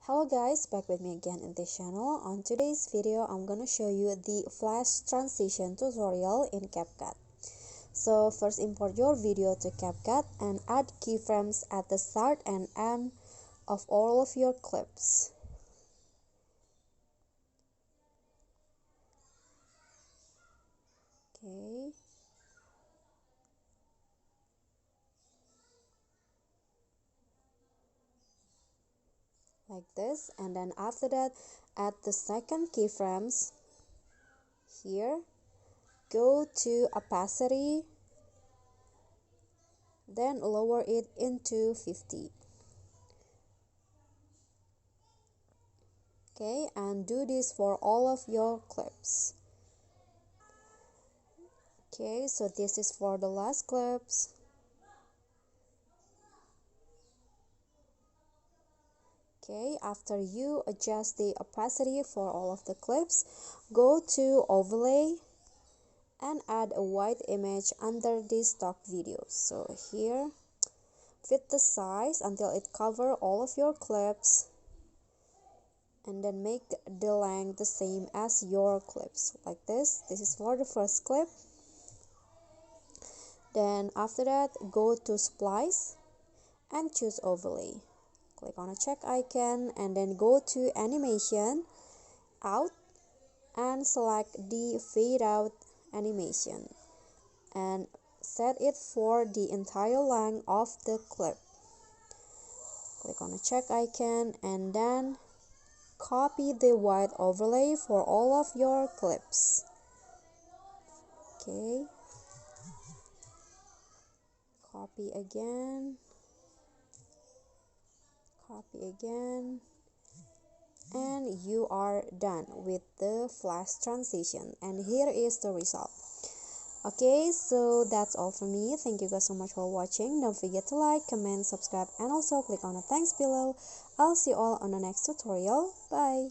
Hello guys, back with me again in this channel. On today's video, I'm gonna show you the flash transition tutorial in CapCut. So first, import your video to CapCut and add keyframes at the start and end of all of your clips. Okay. Like this, and then after that, add the second keyframes here. Go to opacity, then lower it into 50. Okay, and do this for all of your clips. Okay, so this is for the last clips. Okay, after you adjust the opacity for all of the clips, go to overlay and add a white image under the stock videos. So here, fit the size until it covers all of your clips, and then make the length the same as your clips, like this. This is for the first clip. Then after that, go to splice and choose overlay. Click on a check icon and then go to animation, out, and select the fade out animation and set it for the entire length of the clip. Click on a check icon and then copy the white overlay for all of your clips. Okay, copy again, and you are done with the flash transition. And here is the result. Okay, so that's all for me. Thank you guys so much for watching. Don't forget to like, comment, subscribe, and also click on the thanks below. I'll see you all on the next tutorial. Bye.